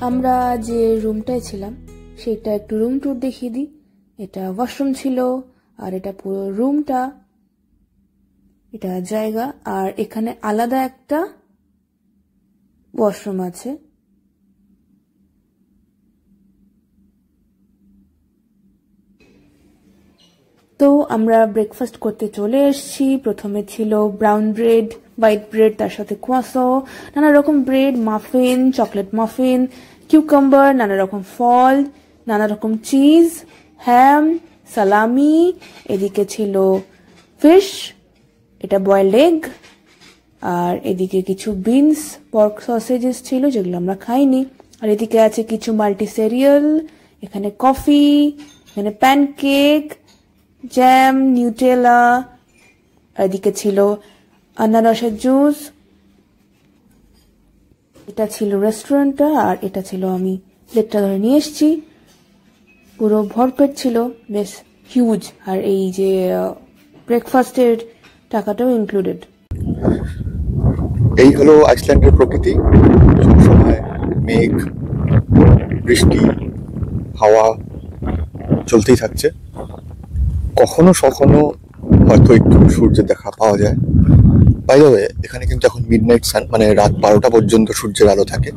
আমরা যে রুমটায় ছিলাম সেটা একটু রুম ট্যুর দেখিয়ে দিই। এটা ওয়াশরুম ছিল, আর এটা পুরো রুমটা, এটা জায়গা, আর এখানে আলাদা একটা ওয়াশরুম আছে। তো আমরা ব্রেকফাস্ট করতে চলে এসেছি। প্রথমে ছিল ব্রাউন ব্রেড, হোয়াইট ব্রেড, তার সাথে কোয়াসো, নানা রকম bread, muffin, chocolate muffin, cucumber, নানা রকম ফল, নানা রকম চিজ, হ্যাম, সালামি, এদিকে ছিল ফিশ, এটা বয়েলড এগ, আর এদিকে কিছু বিনস, পর্ক সসেজেস ছিল যেগুলো আমরা খাইনি, আর এদিকে আছে কিছু মাল্টি সিরিয়াল, এখানে কফি, এখানে প্যানকেক, জ্যাম, নিউটেলা, এদিকে ছিল আনারসের জুস। এটা ছিল রেস্টুরেন্টটা, আর এটা ছিল আমি প্লেটটা ধরে নিয়ে এসেছি। পুরো ভরপেট ছিল, বেশ হিউজ, আর এই যে ব্রেকফাস্টের টাকাটাও ইনক্লুডেড। এই হলো আইসল্যান্ডের প্রকৃতি। সবসময় মেঘ, বৃষ্টি, হাওয়া চলতেই থাকছে। কখনো কখনো হয়তো একটু সূর্যের দেখা পাওয়া যায়। বাই দ্য ওয়ে, এখানে কিন্তু এখন মিডনাইট সান, মানে রাত 12টা পর্যন্ত সূর্যের আলো থাকে।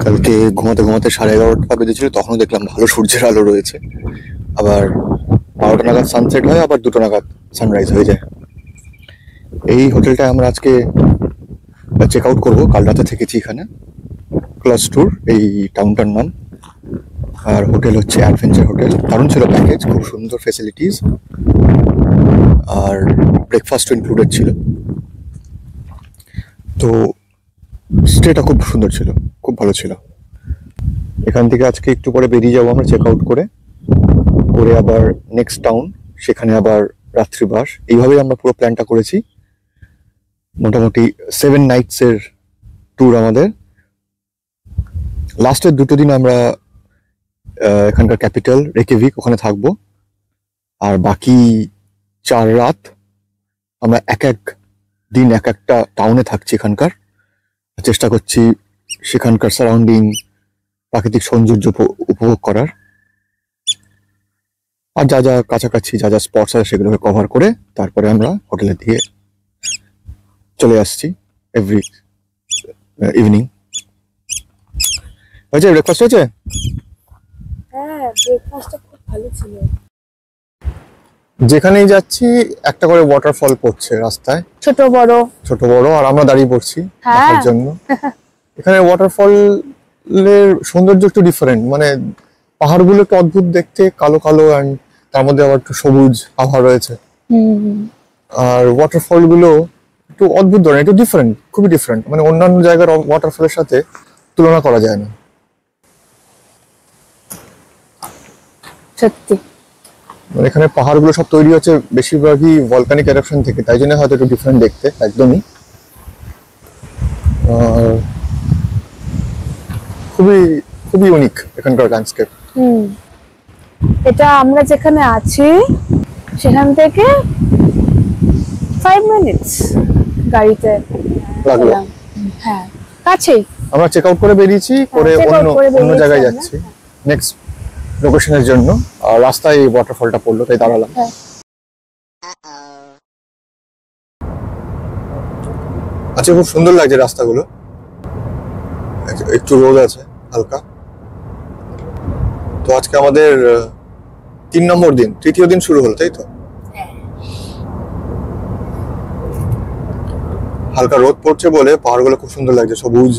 কালকে ঘুমাতে ঘুমাতে 11:30টা বেজেছিল, তখনও দেখলাম ভালো সূর্যের আলো রয়েছে। আবার 12টা নাগাদ সানসেট হয়, আবার 2টা নাগাদ সানরাইজ হয়ে যায়। এই হোটেলটায় আমরা আজকে চেক আউট করবো। কাল রাতে থেকেছি এখানে। ক্লজ ট্যুর এই টাউনটার নাম, আর হোটেল হচ্ছে অ্যাডভেঞ্চার হোটেল। দারুণ ছিল প্যাকেজ, খুব সুন্দর ফেসিলিটিস, আর ব্রেকফাস্টও ইনক্লুডেড ছিল। তো স্টেটা খুব সুন্দর ছিল, খুব ভালো ছিল। এখান থেকে আজকে একটু পরে বেরিয়ে যাবো আমরা চেক আউট করে আবার নেক্সট টাউন, সেখানে আবার রাত্রিবাস। এইভাবেই আমরা পুরো প্ল্যানটা করেছি। মোটামুটি 7 নাইটসের ট্যুর আমাদের। লাস্টের 2টো দিন আমরা এখানকার ক্যাপিটাল রেকেভিক, ওখানে থাকবো, আর বাকি 4 রাত আমরা এক এক দিন এক একটা টাউনে থাকছি। এখানকার চেষ্টা করছি সেখানকার সারাউন্ডিং প্রাকৃতিক সৌন্দর্য উপভোগ করার, আর যা যা কাছাকাছি যা যা স্পটস আছে সেগুলোকে কভার করে তারপরে আমরা হোটেলের দিকে চলে আসছি এভরি ইভিনিং। হয়েছে ব্রেকফাস্ট? হয়েছে? হ্যাঁ, ব্রেকফাস্টটা খুব ভালো ছিল। যেখানেই যাচ্ছি একটা করে ওয়াটারফল পড়ছে রাস্তায়, ছোট বড়, আর আমরা দাঁড়িয়ে পড়ছি দেখার জন্য। এখানে ওয়াটারফলের সৌন্দর্য একটু ডিফারেন্ট, মানে পাহাড়গুলো একটু অদ্ভুত দেখতে, কালো কালো, অ্যান্ড তার মধ্যে আবার একটু সবুজ আভা রয়েছে। আর ওয়াটারফল গুলো একটু অদ্ভুত ধরনের, একটু ডিফারেন্ট, খুবই ডিফারেন্ট, মানে অন্যান্য জায়গার ওয়াটারফলের সাথে তুলনা করা যায় না। সত্যি, মানে এখানে পাহাড়গুলো সব তৈরি হচ্ছে বেশিরভাগই ভলকানিক এরাপশন থেকে, তাই জন্য হয়তো একটু ডিফারেন্ট দেখতে একদমই। খুবই খুবই ইউনিক এখানকার ল্যান্ডস্কেপ। এটা আমরা যেখানে আছি সেখান থেকে 5 মিনিটস গাড়িতে লাগলো। হ্যাঁ, কাছেই। আমরা চেক আউট করে বেরিয়েছি, করে অন্য জায়গায় যাচ্ছি নেক্সট লোকেশনের জন্য। আর রাস্তায় এই ওয়াটারফলটা পড়লো, তাই দাঁড়ালাম। আচ্ছা, খুব সুন্দর লাগছে রাস্তাগুলো, একটু রোদ আছে হালকা। তো আজকে আমাদের 3 নম্বর দিন, তৃতীয় দিন শুরু হলো, তাই তো? হালকা রোদ পড়ছে বলে পাহাড়গুলো খুব সুন্দর লাগছে, সবুজ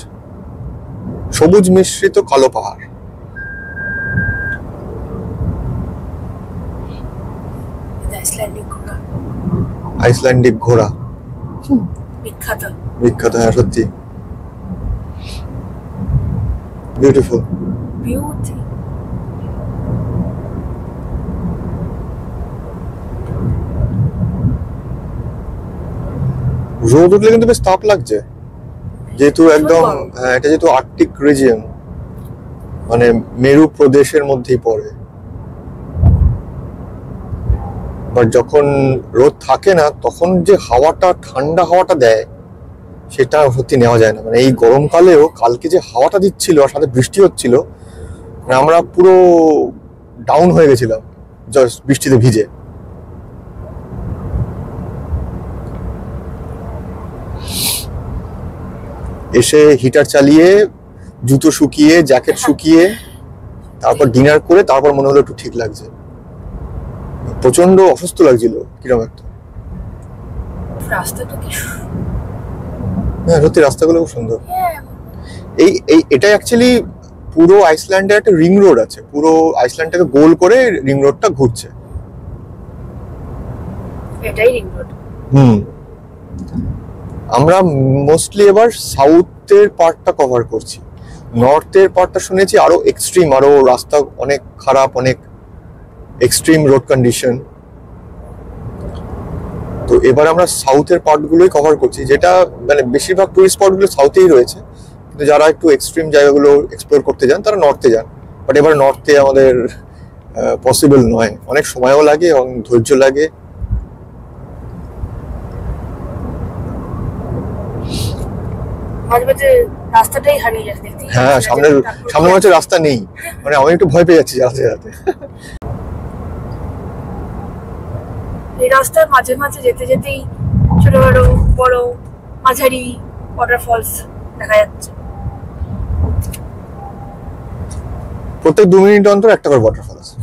সবুজ মিশ্রিত কালো পাহাড়। আইসল্যান্ডিক ঘোড়া বিখ্যাত, হ্যাঁ সত্যি বিউটিফুল। রোদ উঠলে কিন্তু বেশ তাপ লাগছে, যেহেতু একদম এটা যেহেতু আর্কটিক রিজিয়ন, মানে মেরু প্রদেশের মধ্যেই পড়ে। বাট যখন রোদ থাকে না তখন যে হাওয়াটা, ঠান্ডা হাওয়াটা দেয়, সেটা সত্যি নেওয়া যায় না। মানে এই গরমকালেও কালকে যে হাওয়াটা দিচ্ছিল আর সাথে বৃষ্টি হচ্ছিল, মানে আমরা পুরো ডাউন হয়ে গেছিলাম জাস্ট বৃষ্টিতে ভিজে। এসে হিটার চালিয়ে, জুতো শুকিয়ে, জ্যাকেট শুকিয়ে, তারপর ডিনার করে তারপর মনে হলো একটু ঠিক লাগছে। প্রচন্ড অসুস্থ লাগছিল কিরকম একটা। রাস্তাটা কি হ্যাঁ সত্যি রাস্তাগুলো খুব সুন্দর। এই এই এটা অ্যাকচুয়ালি পুরো আইসল্যান্ডে একটা রিং রোড আছে, পুরো আইসল্যান্ডটাকে গোল করে রিং রোডটা ঘুরছে। এটাই রিং রোড। আমরা মোস্টলি এবার সাউথের পার্টটা কভার করছি। নর্থের পার্টটা শুনেছি আরো এক্সট্রিম, আরো রাস্তা অনেক খারাপ, অনেক এক্সট্রিম রোড কন্ডিশন। তো এবার আমরা সাউথের পার্টগুলোই কভার করছি, যেটা মানে বেশিরভাগ টুরিস্ট স্পটগুলো সাউথেই রয়েছে, কিন্তু যারা একটু এক্সট্রিম জায়গাগুলো এক্সপ্লোর করতে যান তারা নর্থে যান। বাট এবার নর্থে আমাদের পসিবল নয়, অনেক সময়ও লাগে এবং ধৈর্য লাগে। মাঝে মাঝে রাস্তাটাই হারিয়ে যাচ্ছে দেখতে। হ্যাঁ সামনে হচ্ছে রাস্তা নেই, মানে আমি একটু ভয় পেয়ে যাচ্ছি যাতে যাতে। এই রাস্তার মাঝে মাঝে যেতে যেতেই ছোট বড় মাঝারি ওয়াটারফলস দেখা যাচ্ছে। প্রত্যেক 2 মিনিট অন্তর একটা করে ওয়াটারফল আছে।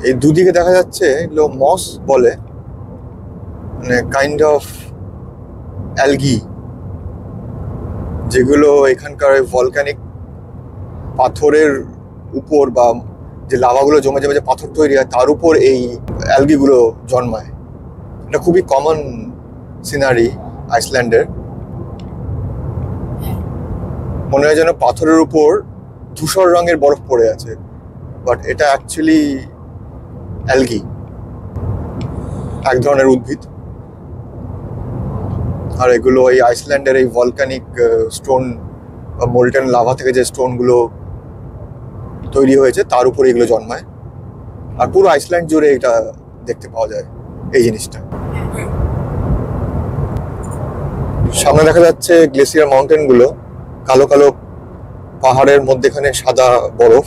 এই দুদিকে দেখা যাচ্ছে এগুলো মস বলে, মানে কাইন্ড অফ অ্যালগি, যেগুলো এখানকার ভলকানিক পাথরের উপর বা যে লাভাগুলো জমে জমে যে পাথর তৈরি হয় তার উপর এই অ্যালগিগুলো জন্মায়। এটা খুবই কমন সিনারি আইসল্যান্ডের। মনে হয় যেন পাথরের উপর ধূসর রঙের বরফ পড়ে আছে, বাট এটা অ্যাকচুয়ালি অ্যালগি, এক ধরনের উদ্ভিদ। আর এগুলো এই আইসল্যান্ডের এই ভলকানিক স্টোন বা মোল্টেন লাভা থেকে যে স্টোনগুলো তৈরি হয়েছে তার উপরে এগুলো জন্মায়। আর পুরো আইসল্যান্ড জুড়ে এটা দেখতে পাওয়া যায় এই জিনিসটা। সামনে দেখা যাচ্ছে গ্লেসিয়ার মাউন্টেন গুলো, কালো কালো পাহাড়ের মধ্যেখানে সাদা বরফ,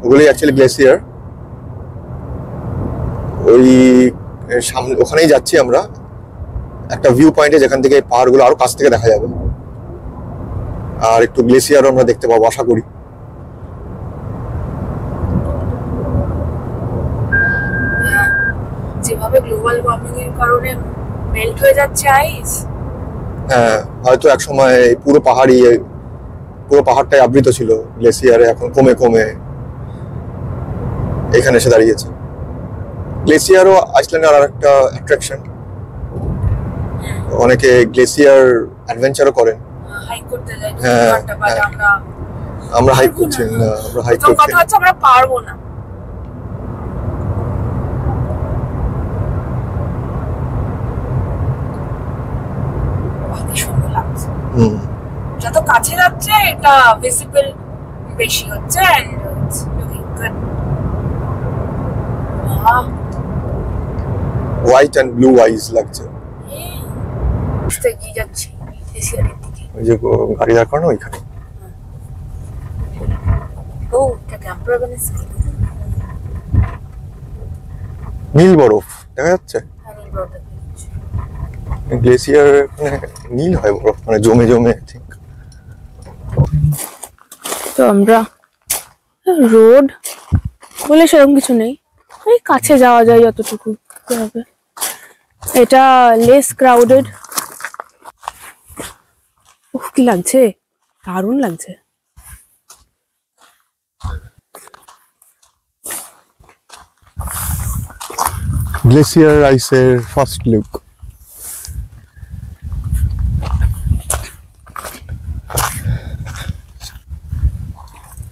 ওগুলোই অ্যাকচুয়ালি গ্লেসিয়ার। ওই সামনে ওখানেই যাচ্ছি আমরা, একটা ভিউ পয়েন্টে যেখান থেকে পাহাড়গুলো আরো কাছ থেকে দেখা যাবে, আর একটু গ্লেসিয়ারও আমরা দেখতে পাবো আশা করি। যেভাবে গ্লোবাল ওয়ার্মিং এর কারণে মেল্ট হয়ে যাচ্ছে আইস, হ্যাঁ হয়তো এক সময় পুরো পাহাড়টাই আবৃত ছিল গ্লেসিয়ারে, এখন কমে কমে এখানে এসে দাঁড়িয়েছে। গ্লেসিয়ারও আইসল্যান্ডের আর একটা অ্যাট্রাকশন, অনেকে গ্লেসিয়ার অ্যাডভেঞ্চারও করেন, হাইক করতে যায়। হ্যাঁ, আমরা হাইক করছি না, আমরা হাইক করছি কথা হচ্ছে আমরা পারবো না। সুন্দর লাগছে, যত কাছে যাচ্ছে এটা ভিজিবল বেশি হচ্ছে and it's looking good. White and blue eyes লাগছে। এগিয়ে যাচ্ছি গ্লেসিয়ারের দিকে। ওই যে গাড়ি দাঁড় করানো ওইখানে। ও এটা ক্যাম্পার বানিয়েছে, নীল বরফ দেখা যাচ্ছে। নীল বরফ দেখা যাচ্ছে। গ্লেসিয়ার নীল হয় বরফ, মানে জমে জমে। তো আমরা রোড বলে সেরকম কিছু নেই, এই কাছে যাওয়া যায় যতটুকু হবে। এটা লেস ক্রাউডেড। উফ কি লাগছে, দারুণ লাগছে। গ্লেসিয়ার আইসের ফার্স্ট লুক।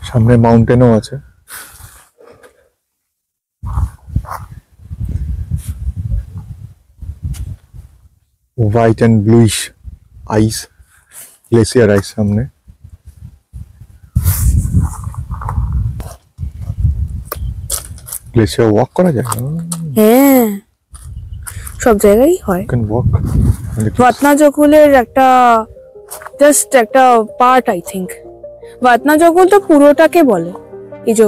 সামনে মাউন্টেনও আছে। White and bluish ice, glacier ice সামনে। গ্লেসিয়ার ওয়াক করা যায় না। হ্যাঁ, সব জায়গায় হয়। You can walk. ভাতনাজকুলের একটা জাস্ট একটা পার্ট আই থিঙ্ক। ভাতনাজকুল তো পুরোটাকে বলে। এই যে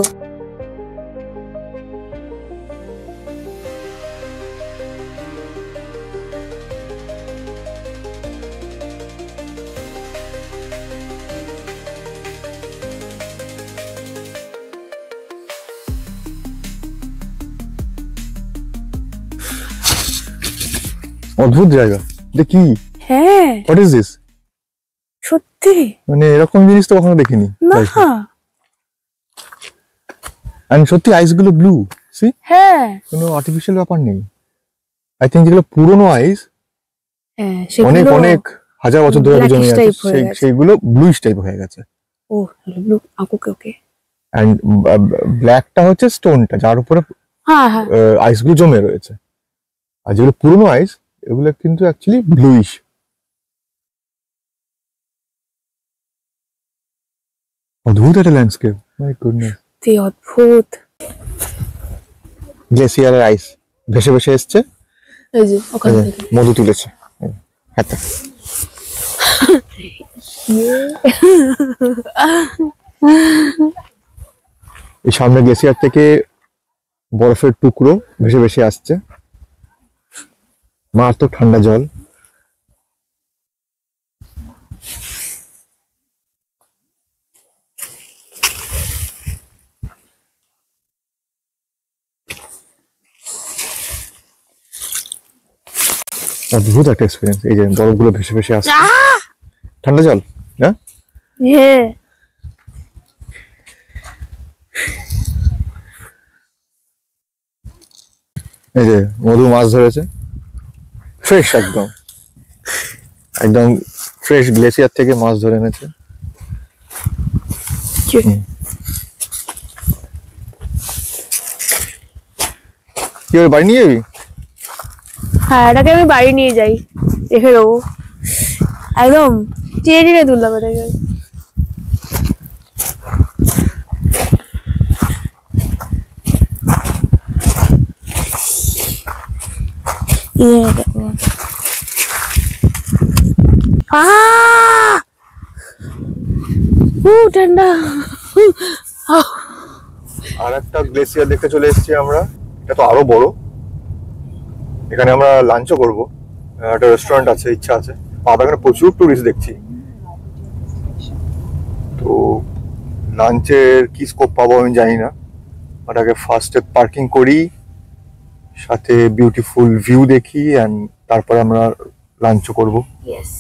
অদ্ভুত জায়গা। এটা কি? হ্যাঁ হোয়াট ইজ দিস? সত্যি মানে এরকম জিনিস তো কখনো দেখিনি। না। এন্ড সত্যি আইস গুলো ব্লু, সি? হ্যাঁ কোনো আর্টিফিশিয়াল ব্যাপার নেই। আই থিঙ্ক যেগুলো পুরনো আইস হ্যাঁ, অনেক সেগুলো অনেক হাজার বছর ধরে blackish জমে আছে, type হয়ে গেছে। সেইগুলো ব্লুইশ টাইপ হয়ে গেছে। ও ব্লু, ওকে ওকে। এন্ড ব্ল্যাকটা হচ্ছে স্টোনটা যার উপরে হ্যাঁ হ্যাঁ আইস গুলো জমে রয়েছে। আর যেগুলো পুরনো আইস এগুলো কিন্তু অ্যাকচুয়ালি ব্লুইশ। অদ্ভুত একটা ল্যান্ডস্কেপ, মাই গুডনেস। কি অদ্ভুত। গ্লেসিয়ারের আইস ভেসে ভেসে এসছে, এই যে ওখান থেকে মধু তুলেছে হাতে। এই সামনে গ্লেসিয়ার থেকে বরফের টুকরো ভেসে ভেসে আসছে, মারাত্মক ঠান্ডা জল। অদ্ভুত একটা এক্সপিরিয়েন্স। এই যে বরফগুলো ভেসে ভেসে আসছে, ঠান্ডা জল না? হ্যাঁ এই যে মধু মাছ ধরেছে, ফ্রেশ একদম, একদম ফ্রেশ গ্লেসিয়ার থেকে মাছ ধরে এনেছে। কি ওর বাড়ি নিয়ে যাবি? হ্যাঁ, এটাকে আমি বাড়ি নিয়ে যাই, রেখে দেবো একদম টেনে টেনে তুললাম এটাকে। ঠান্ডা। আর একটা গ্লেসিয়ার দেখতে চলে এসেছি আমরা, এটা তো আরো বড়। এখানে আমরা লাঞ্চও করবো, একটা রেস্টুরেন্ট আছে, ইচ্ছা আছে। আমরা এখানে প্রচুর টুরিস্ট দেখছি, তো লাঞ্চের কি স্কোপ পাবো আমি জানি না। বাট আগে ফার্স্টে পার্কিং করি, সাথে বিউটিফুল ভিউ দেখি, এন্ড তারপরে আমরা লাঞ্চও করবো। ইয়েস।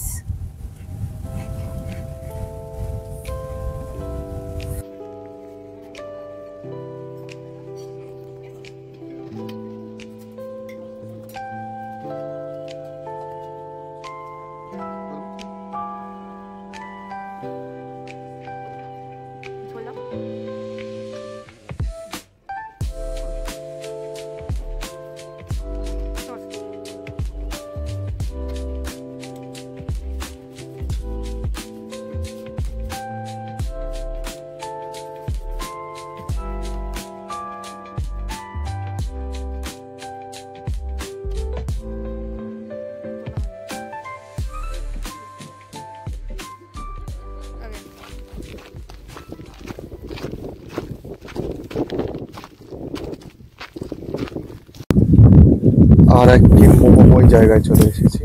আর একটি মোহময় জায়গায় চলে এসেছি।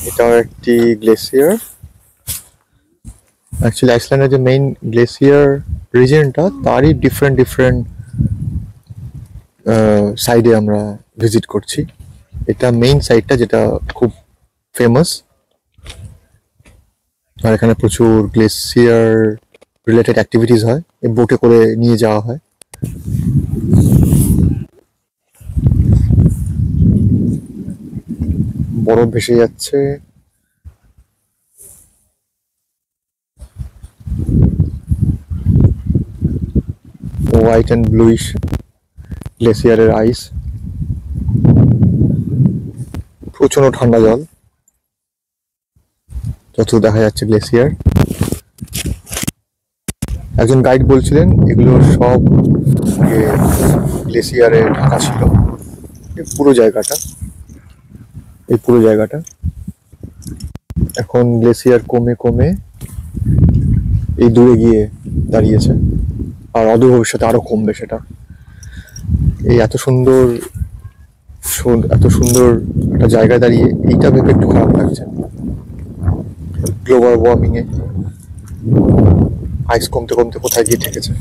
এটাও একটি গ্লেসিয়ার। অ্যাকচুয়ালি আইসল্যান্ডের যে মেইন গ্লেসিয়ার রিজনটা, তারই ডিফারেন্ট ডিফারেন্ট সাইডে আমরা ভিজিট করছি। এটা মেইন সাইডটা যেটা খুব ফেমাস, আর এখানে প্রচুর গ্লেসিয়ার রিলেটেড অ্যাক্টিভিটিস হয়, এই বোটে করে নিয়ে যাওয়া হয়। বরফ ভেসে যাচ্ছে, হোয়াইট অ্যান্ড ব্লুইশ গ্লেসিয়ারের আইস, প্রচন্ড ঠান্ডা জল, যত দেখা যাচ্ছে গ্লেসিয়ার। একজন গাইড বলছিলেন এগুলো সব গ্লেসিয়ারে ঢাকা ছিল, এই পুরো জায়গাটা এখন গ্লেসিয়ার কমে কমে এই দূরে গিয়ে দাঁড়িয়েছে, আর অদূর ভবিষ্যতে আরো কমবে সেটা। এই এত সুন্দর একটা জায়গায় দাঁড়িয়ে এইটা ভেবে একটু খারাপ লাগছে। গ্লোবাল ওয়ার্মিং এ আইস কমতে কমতে কোথায় গিয়ে ঠেকেছে।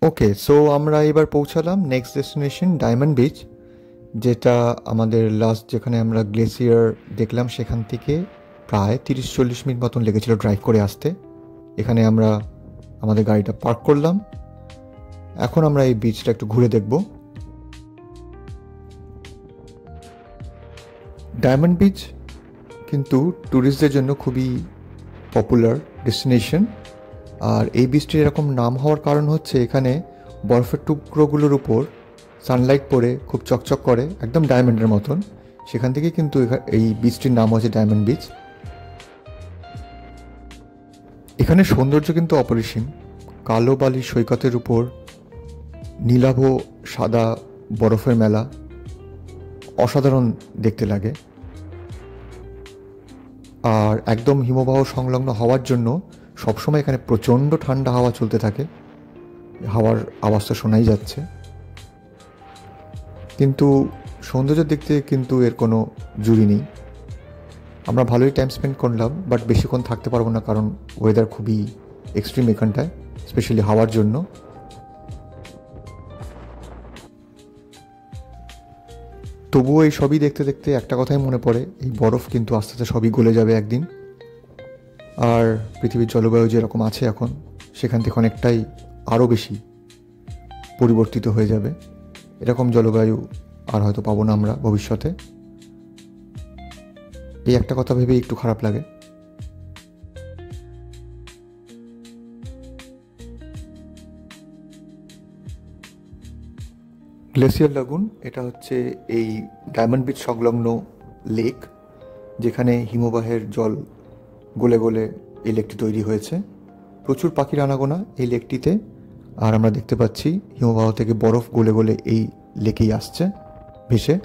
ওকে, সো আমরা এবার পৌঁছালাম নেক্সট ডেস্টিনেশন ডায়মন্ড বিচ, যেটা আমাদের লাস্ট যেখানে আমরা গ্লেসিয়ার দেখলাম সেখান থেকে প্রায় 30-40 মিনিট মতন লেগেছিল ড্রাইভ করে আসতে। এখানে আমরা আমাদের গাড়িটা পার্ক করলাম। এখন আমরা এই বিচটা একটু ঘুরে দেখব। ডায়মন্ড বিচ কিন্তু ট্যুরিস্টদের জন্য খুবই পপুলার ডেস্টিনেশন। আর এই বীজটির এরকম নাম হওয়ার কারণ হচ্ছে এখানে বরফের টুকরোগুলোর উপর সানলাইট পড়ে খুব চকচক করে, একদম ডায়মন্ডের মতন। সেখান থেকে কিন্তু এই বীজটির নাম হচ্ছে ডায়মন্ড বিচ। এখানে সৌন্দর্য কিন্তু অপরিসীম। কালো বালির সৈকতের উপর নীলাভ সাদা বরফের মেলা অসাধারণ দেখতে লাগে। আর একদম হিমবাহ সংলগ্ন হওয়ার জন্য সবসময় এখানে প্রচণ্ড ঠান্ডা হাওয়া চলতে থাকে। হাওয়ার আওয়াজটা শোনাই যাচ্ছে। কিন্তু সৌন্দর্যের দিক থেকে কিন্তু এর কোনো জুড়ি নেই। আমরা ভালোই টাইম স্পেন্ড করলাম, বাট বেশিক্ষণ থাকতে পারবো না, কারণ ওয়েদার খুবই এক্সট্রিম এখানটায়, স্পেশালি হাওয়ার জন্য। তবুও এই সবই দেখতে দেখতে একটা কথাই মনে পড়ে, এই বরফ কিন্তু আস্তে আস্তে সবই গলে যাবে একদিন। আর পৃথিবীর জলবায়ু যেরকম আছে এখন, সেখান থেকে অনেকটাই আরও বেশি পরিবর্তিত হয়ে যাবে। এরকম জলবায়ু আর হয়তো পাবো না আমরা ভবিষ্যতে। এই একটা কথা ভেবে একটু খারাপ লাগে। গ্লেসিয়ার লাগুন, এটা হচ্ছে এই ডায়মন্ড বিচ সংলগ্ন লেক, যেখানে হিমবাহের জল গলে গলে এই লেকটি তৈরি হয়েছে। প্রচুর পাখির আনাগোনা এই লেকটিতে। আর আমরা দেখতে পাচ্ছি হিমবাহ থেকে বরফ গলে গলে এই লেকেই আসছে ভেসে।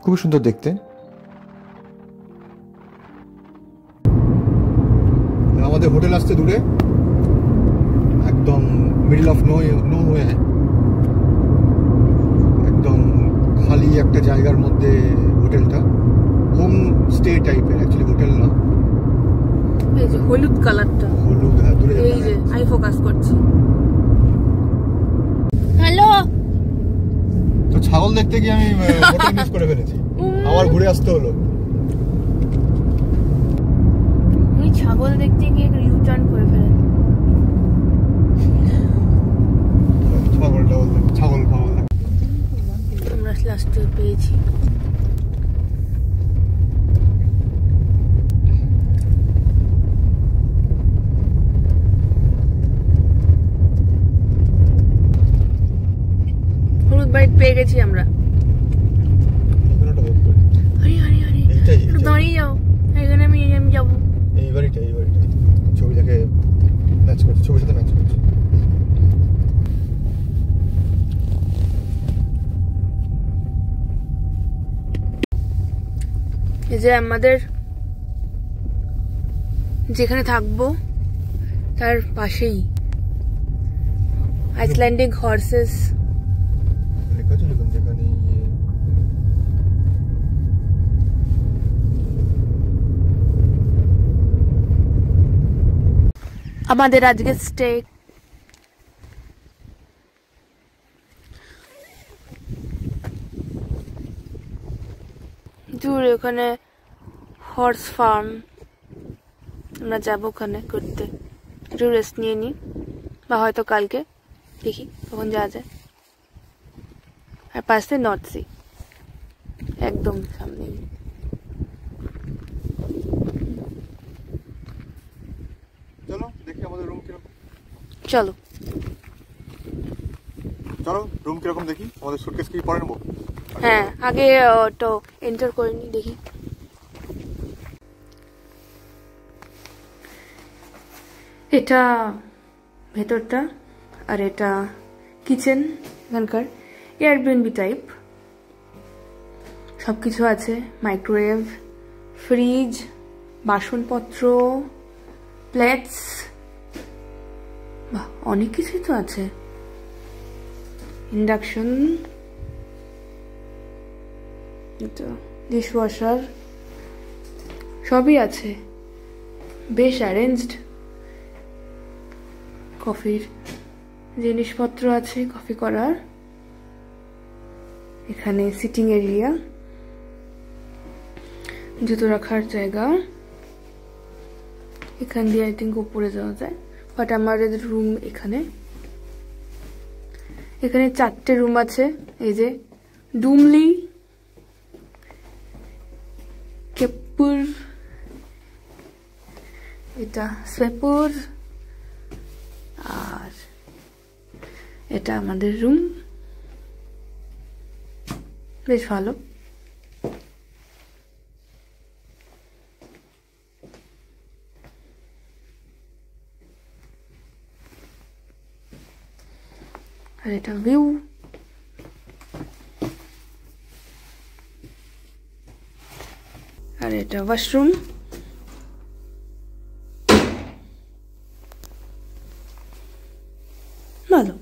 খুবই সুন্দর দেখতে। আমাদের হোটেল আসছে দূরে, একদম মিডল অফ নো ওয়ে, একদম খালি একটা জায়গার মধ্যে হোটেলটা। হোম স্টে টাইপের, অ্যাকচুয়ালি হোটেল না। এই যে হলুদ কালারটা, হলুদ, হ্যাঁ দূরে, এই যে আমি ফোকাস করছি। হ্যালো, তো ছাগল দেখতে গিয়ে আমি হোটেল মিস করে ফেলেছি, আবার ঘুরে আসতে হলো। আমি ছাগল দেখতে গিয়ে ইউ টার্ন করে ফেলেছি। ছাগল আমরা লাস্টে পেয়েছি। হলুদ বাইট পেয়ে গেছি আমরা। দাঁড়িয়ে যাও, এখানে আমি যাবো। এই বাড়িটা ছবিটাকে ম্যাচ করছে, ছবির সাথে ম্যাচ করছে। এই যে আমাদের যেখানে থাকবো তার পাশেই আইসল্যান্ডিক হর্সেস। আমাদের আজকে স্টে দূরে ওখানে হর্স ফার্ম, আমরা যাবো ওখানে ঘুরতে, একটু রেস্ট নিয়ে নিই, বা হয়তো কালকে দেখি কখন যাওয়া যায়। আর পাশে নর্থ সি একদম সামনে। চলো দেখি আমাদের রুম কিরকম। চলো চলো রুম কিরকম দেখি, আমাদের সুটকেস কি পরে নেবো। হ্যাঁ, আগে তো এন্টার করে নি, দেখি। এটা ভেতরটা, আর এটা কিচেন, এখানকার এয়ারবিএনবি টাইপ। সবকিছু আছে, মাইক্রোওয়েভ, ফ্রিজ, বাসনপত্র, প্লেটস, বাহ অনেক কিছুই তো আছে, ইন্ডাকশন, ডিশওয়াশার, সবই আছে, বেশ অ্যারেঞ্জড। কফির জিনিসপত্র আছে, কফি করার। এখানে সিটিং এরিয়া, জুতো রাখার জায়গা, এখান দিয়ে আই থিঙ্ক উপরে যাওয়া যায়, বাট আমাদের রুম এখানে। এখানে 4টে রুম আছে, এই যে ডুমলি, কেপুর, এটা সোয়েপুর, আর এটা আমাদের রুম। বেশ ভালো। আর এটা ভিউ, আর এটা ওয়াশরুম। ভালো।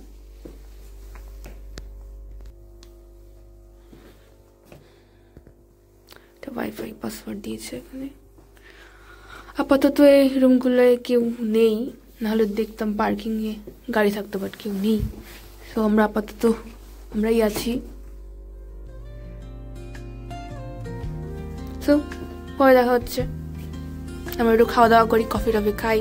ওয়াইফাই পাসওয়ার্ড দিয়েছে এখানে। আপাতত এই রুমগুলোয় কেউ নেই, নাহলে দেখতাম পার্কিংয়ে গাড়ি থাকতো, বাট কেউ নেই। তো আমরা আপাতত আমরাই আছি। তো পরে দেখা হচ্ছে, আমরা একটু খাওয়া দাওয়া করি, কফি টফি খাই।